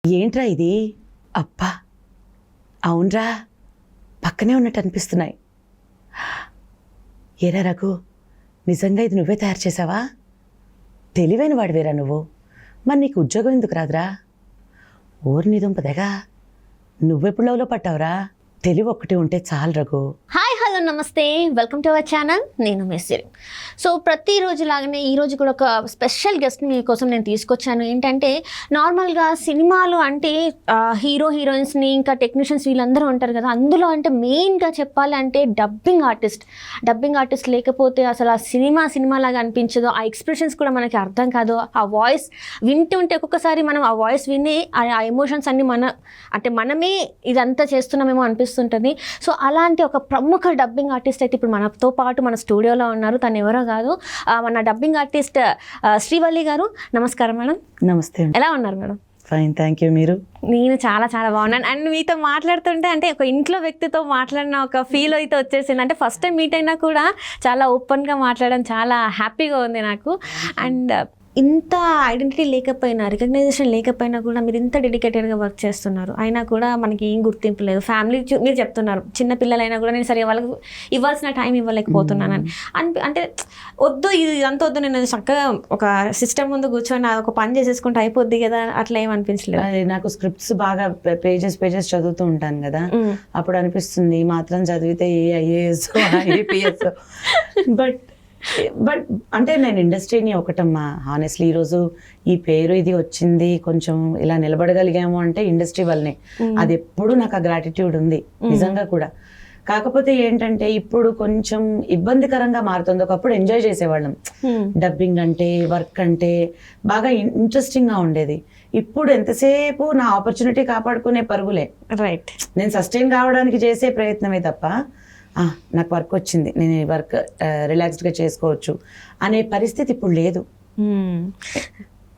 ఏంట్రా ఇది? అబ్బా, అవునరా, పక్కనే ఉన్నట్టు అనిపిస్తున్నాయి. ఏరా రఘు, నిజంగా ఇది నువ్వే తయారు చేసావా? తెలివైన వాడివేరా నువ్వు. మరి నీకు ఉద్యోగం ఎందుకు రాదురా? ఊరిని దుంపదగా, నువ్వెప్పుడు లవ్లో పట్టావురా? తెలివి ఒక్కటి ఉంటే చాలు రఘు. హాయ్ హలో నమస్తే, వెల్కమ్ టు అవర్ ఛానల్. నేను మెస్సిరి. సో ప్రతిరోజు లాగానే ఈరోజు కూడా ఒక స్పెషల్ గెస్ట్ మీకోసం నేను తీసుకొచ్చాను. ఏంటంటే నార్మల్గా సినిమాలు అంటే హీరో హీరోయిన్స్ని ఇంకా టెక్నీషియన్స్ వీళ్ళందరూ ఉంటారు కదా. అందులో అంటే మెయిన్గా చెప్పాలంటే డబ్బింగ్ ఆర్టిస్ట్ లేకపోతే అసలు ఆ సినిమా లాగా అనిపించదు. ఆ ఎక్స్ప్రెషన్స్ కూడా మనకి అర్థం కాదు. ఆ వాయిస్ వింటుంటే ఒక్కొక్కసారి మనం ఆ వాయిస్ విని ఆ ఎమోషన్స్ అన్ని మనమే ఇదంతా చేస్తున్నామేమో అనిపిస్తుంటుంది. సో అలాంటి ఒక ప్రముఖ డబ్బింగ్ ఆర్టిస్ట్ అయితే ఇప్పుడు మనతో పాటు మన స్టూడియోలో ఉన్నారు. తను ఎవరో కాదు, మన డబ్బింగ్ ఆర్టిస్ట్ శ్రీవల్లి గారు. నమస్కారం మేడం. నమస్తే. ఎలా ఉన్నారు మేడం? Fine, thank you. మీరు? నేను చాలా బాగున్నాను. అండ్ మీతో మాట్లాడుతుంటే అంటే ఒక ఇంట్లో వ్యక్తితో మాట్లాడిన ఒక ఫీల్ అయితే వచ్చేసింది. అంటే ఫస్ట్ టైం మీట్ అయినా కూడా చాలా ఓపెన్గా మాట్లాడడం చాలా హ్యాపీగా ఉంది నాకు. అండ్ ఇంత ఐడెంటిటీ లేకపోయినా, రికగ్నైజేషన్ లేకపోయినా కూడా మీరు ఇంత డెడికేటెడ్గా వర్క్ చేస్తున్నారు. అయినా కూడా మనకి ఏం గుర్తింపు లేదు. ఫ్యామిలీ మీరు చెప్తున్నారు, చిన్న పిల్లలైనా కూడా నేను సరే వాళ్ళకి ఇవ్వాల్సిన టైం ఇవ్వలేకపోతున్నానని అంటే వద్దు, ఇదంతా వద్దు, నేను చక్కగా ఒక సిస్టమ్ ముందు కూర్చొని ఒక పని చేసేసుకుంటే అయిపోద్ది కదా, అట్లా ఏమనిపించలేదు. నాకు స్క్రిప్ట్స్ బాగా పేజెస్ చదువుతూ ఉంటాను కదా, అప్పుడు అనిపిస్తుంది మాత్రం చదివితే ఐఏఎస్ ఐపీఎస్. బట్ అంటే నేను ఇండస్ట్రీని ఒకటమ్మా, హానెస్ట్లీ ఈరోజు ఈ పేరు ఇది వచ్చింది, కొంచెం ఇలా నిలబడగలిగాము అంటే ఇండస్ట్రీ వల్లనే. అది ఎప్పుడు నాకు ఆ గ్రాటిట్యూడ్ ఉంది నిజంగా కూడా. కాకపోతే ఏంటంటే ఇప్పుడు కొంచెం ఇబ్బందికరంగా మారుతుంది. ఒకప్పుడు ఎంజాయ్ చేసేవాళ్ళం, డబ్బింగ్ అంటే, వర్క్ అంటే బాగా ఇంట్రెస్టింగ్ గా ఉండేది. ఇప్పుడు ఎంతసేపు నా ఆపర్చునిటీ కాపాడుకునే పరుగులే. రైట్. నేను సస్టైన్ కావడానికి చేసే ప్రయత్నమే తప్ప నాకు వర్క్ వచ్చింది, నేను ఈ వర్క్ రిలాక్స్డ్గా చేసుకోవచ్చు అనే పరిస్థితి ఇప్పుడు లేదు.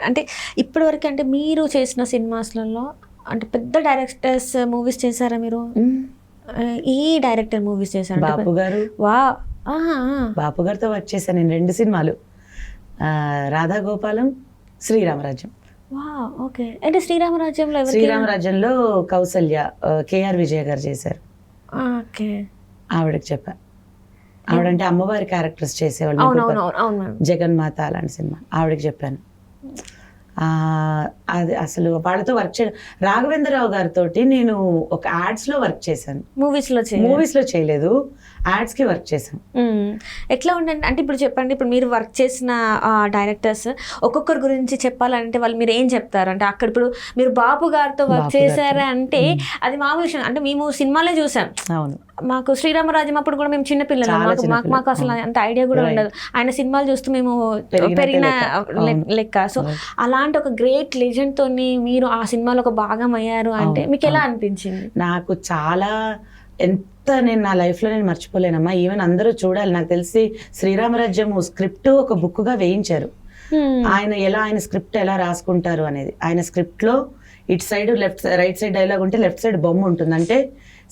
అంటే ఇప్పటి వరకు అంటే మీరు చేసిన సినిమాస్లలో అంటే పెద్ద డైరెక్టర్స్ మూవీస్ చేశారా మీరు? ఈ డైరెక్టర్ మూవీస్ చేశారు? బాపు గారు. బాపు గారితో వర్క్ చేశాను నేను 2 సినిమాలు, రాధా గోపాలం, శ్రీరామరాజ్యం. ఓకే. అంటే శ్రీరామరాజ్యంలో కౌసల్య, కేఆర్ విజయ గారు చేశారు. ఓకే. ఆవిడకి చెప్పా, ఆవిడంటే అమ్మవారి క్యారెక్టర్స్ చేసేవాళ్ళు, జగన్మాత అలాంటి సినిమా. ఆవిడకి చెప్పాను. అది అసలు వాళ్ళతో వర్క్ చేయడం. రాఘవేంద్రరావు గారితో నేను ఒక యాడ్స్ లో వర్క్ చేశాను, మూవీస్ లో చేయలేదు, యాడ్స్ కి వర్క్ చేశాను. ఎట్లా ఉండండి అంటే ఇప్పుడు చెప్పండి, ఇప్పుడు మీరు వర్క్ చేసిన డైరెక్టర్స్ ఒక్కొక్కరి గురించి చెప్పాలంటే వాళ్ళు మీరు ఏం చెప్తారు? అంటే అక్కడ ఇప్పుడు మీరు బాపు గారితో వర్క్ చేశారా అంటే అది మామూలు విషయం. అంటే మేము సినిమాలే చూసాం. అవును. మాకు శ్రీరామరాజ్యం అప్పుడు కూడా మేము చిన్నపిల్లలు, మాకు అసలు అంత ఐడియా కూడా ఉండదు. ఆయన సినిమాలు చూస్తూ మేము పెరిగిన లెక్క. సో అలాంటి ఒక గ్రేట్ లెజెండ్ తోని మీరు ఆ సినిమాలో ఒక భాగం అయ్యారు అంటే మీకు ఎలా అనిపించింది? నాకు చాలా, ఎంత నేను నా లైఫ్లో నేను మర్చిపోలేనమ్మా. ఈవెన్ అందరూ చూడాలి. నాకు తెలిసి శ్రీరామరాజ్యం స్క్రిప్ట్ ఒక బుక్ గా వేయించారు. ఆయన స్క్రిప్ట్ ఎలా రాసుకుంటారు అనేది. ఆయన స్క్రిప్ట్ లో ఇటు సైడ్ రైట్ సైడ్ డైలాగ్ ఉంటే లెఫ్ట్ సైడ్ బొమ్మ ఉంటుంది. అంటే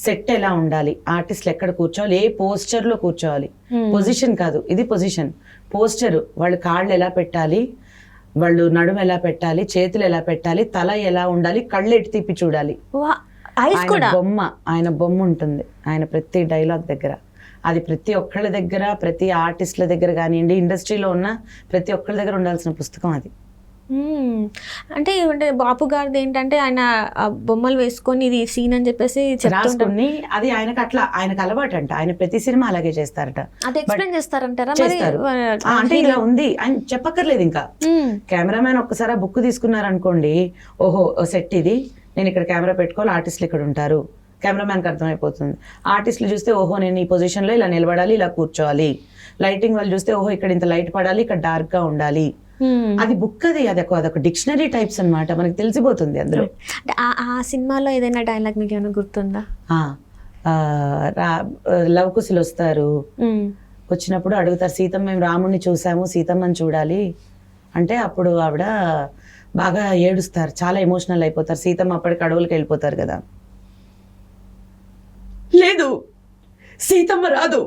సెట్ ఎలా ఉండాలి, ఆర్టిస్ట్లు ఎక్కడ కూర్చోవాలి, ఏ పోస్టర్ లో కూర్చోవాలి. పొజిషన్ కాదు, ఇది పొజిషన్. పోస్టర్, వాళ్ళు కాళ్ళు ఎలా పెట్టాలి, వాళ్ళు నడుము ఎలా పెట్టాలి, చేతులు ఎలా పెట్టాలి, తల ఎలా ఉండాలి, కళ్ళు ఎటు తిప్పి చూడాలి. ఆయన బొమ్మ ఉంటుంది ఆయన ప్రతి డైలాగ్ దగ్గర. అది ప్రతి ఒక్కళ్ళ దగ్గర, ప్రతి ఆర్టిస్ట్ల దగ్గర కానివ్వండి, ఇండస్ట్రీలో ఉన్న ప్రతి ఒక్కళ్ళ దగ్గర ఉండాల్సిన పుస్తకం అది. అంటే బాపు గారిది ఏంటంటే ఆయన బొమ్మలు వేసుకొని ఇది సీన్ అని చెప్పేసి రాసుకొని, అది ఆయనకు అలవాటు అంట. ఆయన ప్రతి సినిమా అలాగే చేస్తారట. అది ఎక్స్ప్లెయిన్ చేస్తారంటారా? అంటే ఇలా ఉంది అని చెప్పక్కర్లేదు. ఇంకా కెమెరామ్యాన్ ఒక్కసారి బుక్ తీసుకున్నారనుకోండి, ఓహో సెట్ ఇది, నేను ఇక్కడ కెమెరా పెట్టుకోవాలి, ఆర్టిస్టులు ఇక్కడ ఉంటారు, కెమెరామ్యాన్కి అర్థమైపోతుంది. ఆర్టిస్టులు చూస్తే ఓహో నేను ఈ పొజిషన్లో ఇలా నిలబడాలి, ఇలా కూర్చోవాలి. లైటింగ్ వాళ్ళు చూస్తే ఓహో ఇక్కడ ఇంత లైట్ పడాలి, ఇక్కడ డార్క్ గా ఉండాలి. అది బుక్, అదొక డిక్షనరీ టైప్స్ అన్నమాట, మనకి తెలిసిపోతుంది అందులో. ఆ సినిమాలో ఏదైనా డైలాగ్ మీకు ఏమైనా గుర్తుందా? లవకుశులు వస్తారు, వచ్చినప్పుడు అడుగుతారు సీతమ్మ, మేము రాముడిని చూసాము, సీతమ్మని చూడాలి అంటే అప్పుడు ఆవిడ బాగా ఏడుస్తారు, చాలా ఎమోషనల్ అయిపోతారు. సీతమ్మ అప్పటికి అడవులకు వెళ్ళిపోతారు కదా. లేదు, సీతమ్మ రాదు.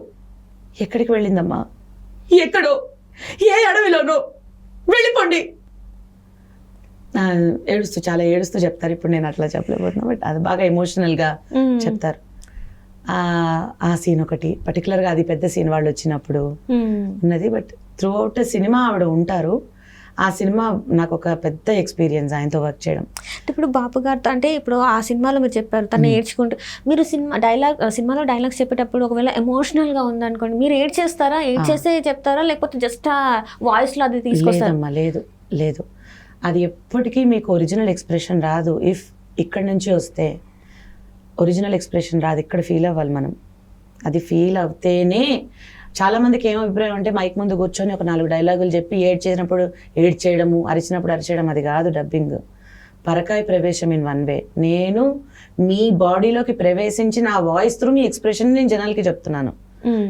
ఎక్కడికి వెళ్ళిందమ్మా? ఎక్కడో, ఏ అడవిలోనో, వెళ్ళిపోండి. చాలా ఏడుస్తూ చెప్తారు. ఇప్పుడు నేను అట్లా చెప్పలేకపోతున్నా, బట్ అది బాగా ఎమోషనల్గా చెప్తారు. ఆ సీన్ ఒకటి పర్టికులర్గా, అది పెద్ద సీన్ వాళ్ళు వచ్చినప్పుడు ఉన్నది. బట్ త్రూ అవుట్ సినిమా ఆవిడ ఉంటారు. ఆ సినిమా నాకు ఒక పెద్ద ఎక్స్పీరియన్స్ ఆయనతో వర్క్ చేయడం. ఇప్పుడు బాపు గారితో అంటే ఇప్పుడు ఆ సినిమాలో మీరు చెప్పారు తను ఏడ్చుకుంటూ, మీరు సినిమాలో డైలాగ్స్ చెప్పేటప్పుడు ఒకవేళ ఎమోషనల్గా ఉందనుకోండి, మీరు ఏడ్చేస్తారా? ఏడ్చేస్తే చెప్తారా, లేకపోతే జస్ట్ ఆ వాయిస్లో అది తీసుకొస్తారమ్మా? లేదు, అది ఎప్పటికీ మీకు ఒరిజినల్ ఎక్స్ప్రెషన్ రాదు. ఇఫ్ ఇక్కడ నుంచి వస్తే ఒరిజినల్ ఎక్స్ప్రెషన్ రాదు, ఇక్కడ ఫీల్ అవ్వాలి మనం. అది ఫీల్ అవుతేనే. చాలా మందికి ఏం అభిప్రాయం అంటే మైక్ ముందు కూర్చొని ఒక 4 డైలాగులు చెప్పి ఏడ్చేసినప్పుడు ఏడ్చేయడము, అరిచినప్పుడు అరిచేయడం, అది కాదు డబ్బింగ్. పరకాయ ప్రవేశం ఇన్ వన్ వే. నేను మీ బాడీలోకి ప్రవేశించి నా వాయిస్ త్రూ మీ ఎక్స్ప్రెషన్ నేను జనాలకి చెప్తున్నాను.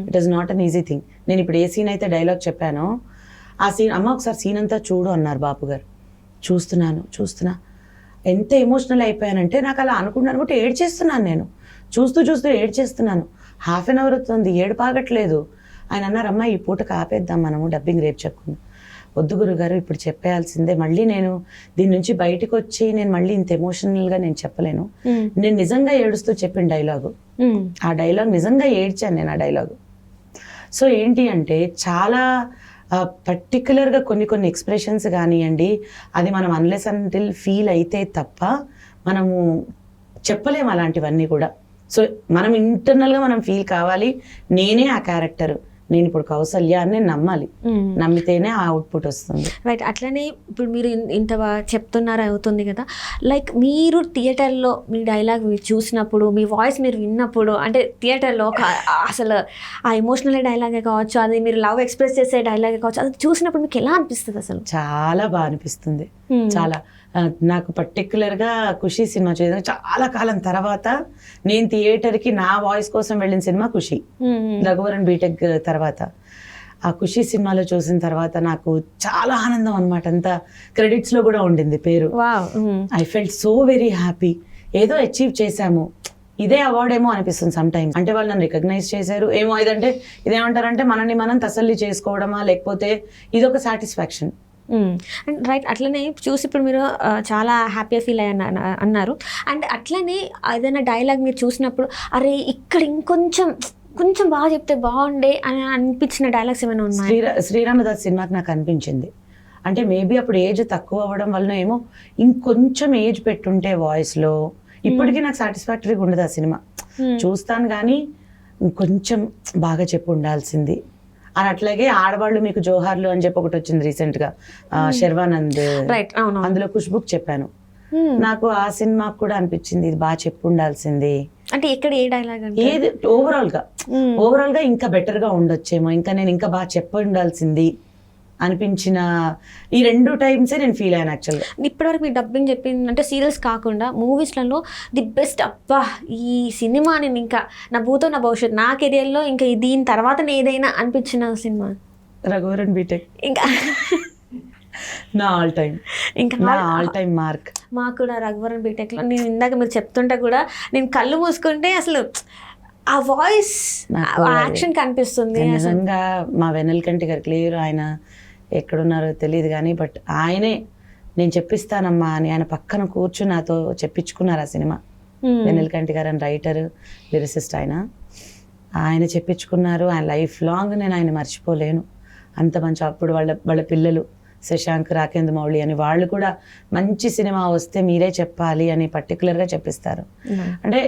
It is not an easy thing. నేను ఇప్పుడు ఏ సీన్ అయితే డైలాగ్ చెప్పానో ఆ సీన్, అమ్మ ఒకసారి సీన్ అంతా చూడు అన్నారు బాపు గారు. చూస్తున్నా ఎంత ఎమోషనల్ అయిపోయానంటే, నాకు అలా అనుకుంటున్నాను బట్టి ఏడ్చేస్తున్నాను. నేను చూస్తూ ఏడ్చేస్తున్నాను. హాఫ్ అన్ అవర్ అవుతుంది, ఏడుపాగట్లేదు. ఆయన అన్నారు, అమ్మ ఈ పూటకు ఆపేద్దాం మనము, డబ్బింగ్ రేపు చెప్పుకుందాం. వద్దు గురుగారు, ఇప్పుడు చెప్పేయాల్సిందే. మళ్ళీ నేను దీని నుంచి బయటకు వచ్చి నేను మళ్ళీ ఇంత ఎమోషనల్గా నేను చెప్పలేను. నేను నిజంగా ఏడుస్తూ చెప్పిన డైలాగు, ఆ డైలాగ్ నిజంగా ఏడ్చాను నేను ఆ డైలాగు. సో ఏంటి అంటే చాలా పర్టికులర్గా కొన్ని ఎక్స్ప్రెషన్స్ కానివ్వండి, అది మనం అన్లెస్ అంటిల్ ఫీల్ అయితే తప్ప మనము చెప్పలేము అలాంటివన్నీ కూడా. సో మనం ఇంటర్నల్గా మనం ఫీల్ కావాలి, నేనే ఆ క్యారెక్టర్, నేను ఇప్పుడు కౌసల్య అని నేను నమ్మాలి. నమ్మితేనే ఆ అవుట్పుట్ వస్తుంది. రైట్. అట్లనే ఇప్పుడు మీరు ఇంత చెప్తున్నారు అవుతుంది కదా, లైక్ మీరు థియేటర్లో మీ డైలాగ్ మీరు చూసినప్పుడు, మీ వాయిస్ మీరు విన్నప్పుడు, అంటే థియేటర్లో అసలు ఆ ఎమోషనల్ డైలాగే కావచ్చు, అది మీరు లవ్ ఎక్స్ప్రెస్ చేసే డైలాగే కావచ్చు, అది చూసినప్పుడు మీకు ఎలా అనిపిస్తుంది? అసలు చాలా బాగా అనిపిస్తుంది. చాలా నాకు పర్టికులర్గా ఖుషి సినిమా చేసిన చాలా కాలం తర్వాత నేను థియేటర్కి నా వాయిస్ కోసం వెళ్ళిన సినిమా ఖుషి, రఘువరన్ బీటెక్ తర్వాత. ఆ ఖుషి సినిమాలో చూసిన తర్వాత నాకు చాలా ఆనందం అనమాట. అంతా క్రెడిట్స్లో కూడా ఉండింది పేరు. I felt so very happy. ఏదో అచీవ్ చేశాము, ఇదే అవార్డ్ ఏమో అనిపిస్తుంది సమ్ టైమ్స్. అంటే వాళ్ళు నన్ను రికగ్నైజ్ చేశారు ఏమో, ఇదంటే ఇదేమంటారంటే మనల్ని మనం తసల్లి చేసుకోవడమా, లేకపోతే ఇదొక సాటిస్ఫాక్షన్. And right. అట్లనే చూసి ఇప్పుడు మీరు చాలా హ్యాపీగా ఫీల్ అన్నారు. అండ్ అట్లనే ఏదైనా డైలాగ్ మీరు చూసినప్పుడు అరే ఇక్కడ కొంచెం బాగా చెప్తే బాగుండే అని అనిపించిన డైలాగ్స్ ఏమైనా ఉన్నాయి? శ్రీరామదాస్ సినిమాకి నాకు అనిపించింది. అంటే మేబీ అప్పుడు ఏజ్ తక్కువ అవ్వడం వలన ఏమో, ఇంకొంచెం ఏజ్ పెట్టుంటే వాయిస్లో ఇప్పటికీ నాకు సాటిస్ఫాక్టరీగా ఉండదు ఆ సినిమా. చూస్తాను కానీ ఇంకొంచెం బాగా చెప్పి ఉండాల్సింది అని. అట్లాగే ఆడవాళ్ళు మీకు జోహార్లు అని చెప్పి ఒకటి వచ్చింది రీసెంట్ గా, శర్వానంద్, అందులో ఖుష్బుక్ చెప్పాను. నాకు ఆ సినిమాకు కూడా అనిపించింది ఇది బాగా చెప్పి ఉండాల్సింది. అంటే ఎక్కడ ఏ డైలాగ్? ఏది ఓవరాల్ గా ఇంకా బెటర్ గా ఉండొచ్చేమో, ఇంకా నేను ఇంకా బాగా చెప్పి ఉండాల్సింది అనిపించిన ఈ 2 టైమ్సే నేను ఫీల్ అయ్యాను యాక్చువల్గా. ఇప్పటివరకు మీరు డబ్బింగ్ చెప్పింది అంటే సీరియల్స్ కాకుండా మూవీస్లలో ది బెస్ట్, అబ్బా ఈ సినిమా నేను ఇంకా నా భూతో నా భవిష్యత్తు, నా కెరియర్లో ఇంకా దీని తర్వాత ఏదైనా అనిపించిన సినిమా? రఘువరన్ బీటెక్ ఇంకా నా ఆల్ టైమ్ మార్క్. మాకు కూడా రఘువరన్ బీటెక్లో నేను ఇందాక మీరు చెప్తుంటే కూడా నేను కళ్ళు మూసుకుంటే అసలు ఆ వాయిస్ యాక్షన్ కనిపిస్తుంది. నిజంగా మా వెన్నెలకంటి గారు క్లియర్, ఆయన ఎక్కడున్నారో తెలియదు కానీ బట్ ఆయనే నేను చెప్పిస్తానమ్మా అని ఆయన పక్కన కూర్చుని నాతో చెప్పించుకున్నారు ఆ సినిమా. వెన్నెలకంటి గారు అని రైటర్, లిరిసిస్ట్ ఆయన చెప్పించుకున్నారు. ఆయన లైఫ్ లాంగ్ నేను ఆయన మర్చిపోలేను. అంత మంచి. అప్పుడు వాళ్ళ పిల్లలు శశాంక్, రాకేంద్ర మౌళి అని వాళ్ళు కూడా మంచి సినిమా వస్తే మీరే చెప్పాలి అని పర్టికులర్గా చెప్పిస్తారు. అంటే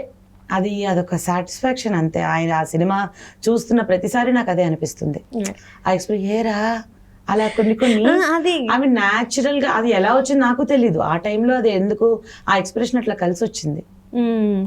అదొక సాటిస్ఫాక్షన్ అంతే. ఆయన ఆ సినిమా చూస్తున్న ప్రతిసారి నాకు అదే అనిపిస్తుంది. ఆ ఎక్స్ప్రెస్ ఏరా అలా కొన్ని అవి న్యాచురల్ గా, అది ఎలా వచ్చింది నాకు తెలీదు. ఆ టైంలో అది ఎందుకు ఆ ఎక్స్ప్రెషన్ అట్లా కలిసి వచ్చింది.